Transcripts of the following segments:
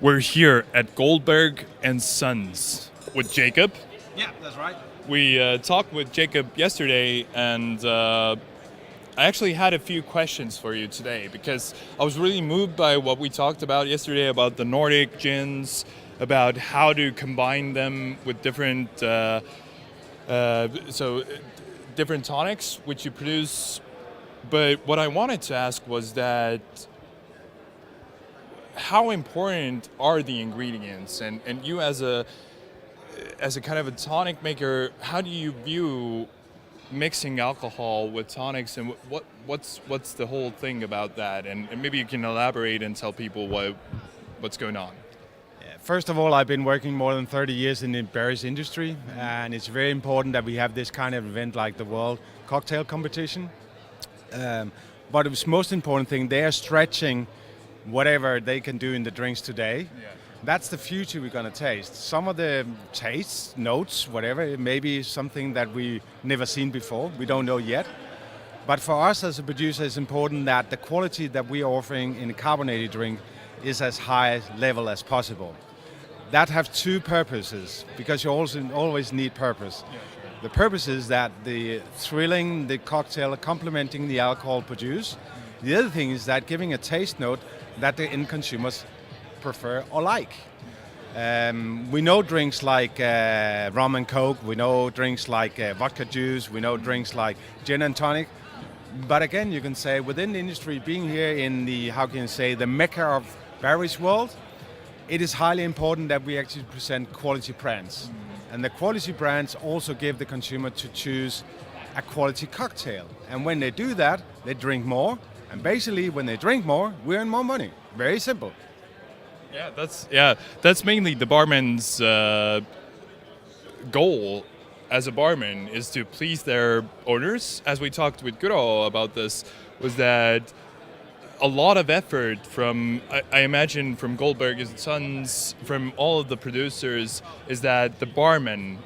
We're here at Goldberg and Sons with Jacob. Yeah, that's right. We talked with Jacob yesterday, and I actually had a few questions for you today because I was really moved by what we talked about yesterday about the Nordic gins, about how to combine them with different tonics which you produce. But what I wanted to ask was that how important are the ingredients, and you as a kind of a tonic maker, how do you view mixing alcohol with tonics, and what's the whole thing about that, and maybe you can elaborate and tell people what's going on. First of all, I've been working more than 30 years in the beverage industry, and it's very important that we have this kind of event like the World Cocktail Competition. But it's most important thing, they are stretching whatever they can do in the drinks today. Yeah. That's the future we're going to taste. Some of the tastes, notes, whatever, it may be something that we never seen before. We don't know yet. But for us as a producer, it's important that the quality that we are offering in a carbonated drink is as high level as possible. That have two purposes, because you also always need purpose. Yeah, sure. The purpose is that the thrilling, the cocktail complementing the alcohol produced. The other thing is that giving a taste note that the end consumers prefer or like. We know drinks like rum and coke, we know drinks like vodka juice, we know drinks like gin and tonic. But again, you can say within the industry, being here in the, how can you say, the mecca of beverage world, it is highly important that we actually present quality brands. And the quality brands also give the consumer to choose a quality cocktail. And when they do that, they drink more. And basically, when they drink more, we earn more money. Very simple. That's mainly the barman's goal as a barman, is to please their owners. As we talked with Guro about this, was that a lot of effort from, I imagine, from Goldberg and Sons, from all of the producers, is that the barmen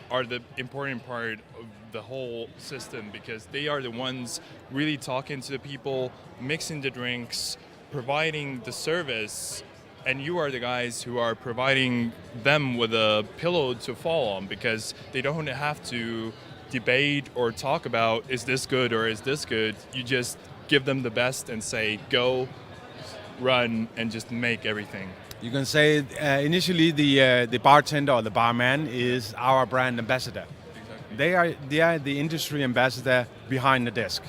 are the important part of the whole system, because they are the ones really talking to the people, mixing the drinks, providing the service, and you are the guys who are providing them with a pillow to fall on, because they don't have to debate or talk about is this good or is this good. You just give them the best and say go, run, and just make everything. You can say initially the bartender or the barman is our brand ambassador. Exactly. They are the industry ambassador behind the desk.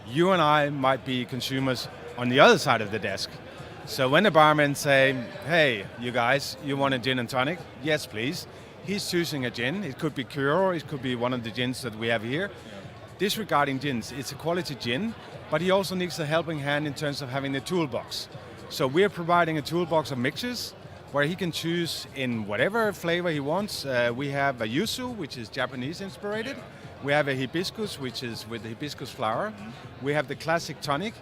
You and I might be consumers on the other side of the desk. So when the barman say, hey, you guys, you want a gin and tonic? Yes, please. He's choosing a gin. It could be Cure, it could be one of the gins that we have here. Yeah. Disregarding gins, it's a quality gin, but he also needs a helping hand in terms of having the toolbox. So we're providing a toolbox of mixes where he can choose in whatever flavor he wants. We have a yuzu, which is Japanese inspired. We have a hibiscus, which is with the hibiscus flower. We have the classic tonic.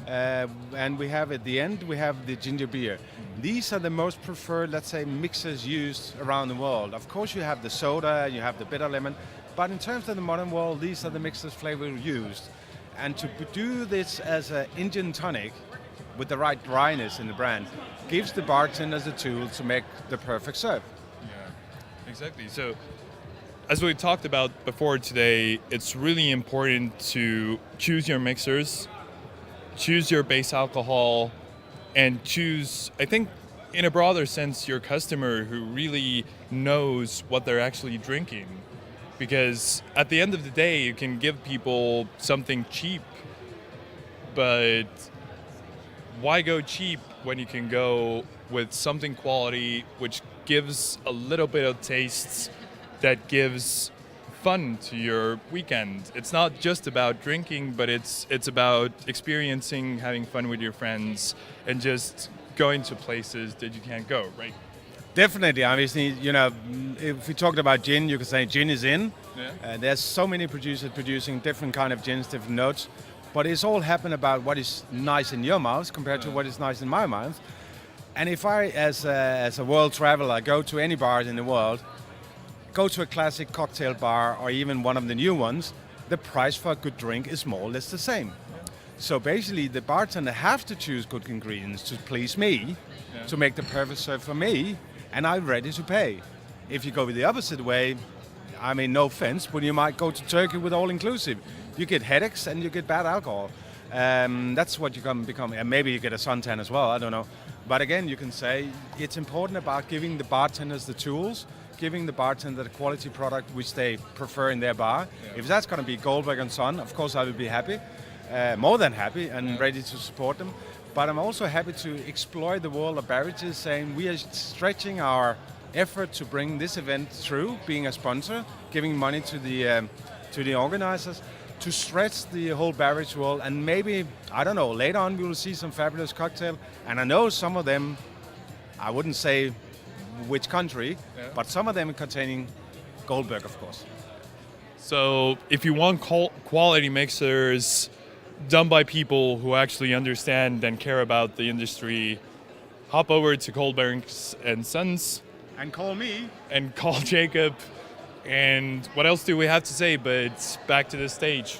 And we have at the end, we have the ginger beer. These are the most preferred, let's say, mixers used around the world. Of course, you have the soda, you have the bitter lemon, but in terms of the modern world, these are the mixers flavors used. And to do this as an Indian tonic with the right dryness in the brand gives the bartenders a tool to make the perfect serve. Yeah, exactly. So, as we talked about before today, it's really important to choose your mixers, choose your base alcohol, and choose, I think, in a broader sense, your customer who really knows what they're actually drinking. Because at the end of the day, you can give people something cheap, but why go cheap when you can go with something quality which gives a little bit of tastes that gives fun to your weekend? It's not just about drinking, but it's about experiencing, having fun with your friends, and just going to places that you can't go, right? Definitely. Obviously, you know, if we talked about gin, you could say gin is in. Yeah. There's so many producers producing different kind of gins, different notes, but it's all happened about what is nice in your mouth compared to what is nice in my mouth. And if I, as a world traveler, go to any bar in the world, go to a classic cocktail bar or even one of the new ones, the price for a good drink is more or less the same. So basically, the bartender have to choose good ingredients to please me, to make the perfect serve for me, and I'm ready to pay. If you go the opposite way, I mean, no offense, but you might go to Turkey with all-inclusive. You get headaches and you get bad alcohol. That's what you can become. And maybe you get a suntan as well, I don't know. But again, you can say it's important about giving the bartenders the tools, giving the bartender the quality product which they prefer in their bar. Yeah. If that's going to be Goldberg and Son, of course I will be happy, more than happy, and ready to support them. But I'm also happy to explore the world of beverages, saying we are stretching our effort to bring this event through, being a sponsor, giving money to the organizers, to stretch the whole beverage world, and maybe, I don't know, later on we will see some fabulous cocktail, and I know some of them, I wouldn't say which country, but some of them containing Goldberg, of course. So if you want quality mixers done by people who actually understand and care about the industry, hop over to Goldberg and Sons. And call me. And call Jacob. And what else do we have to say but back to the stage?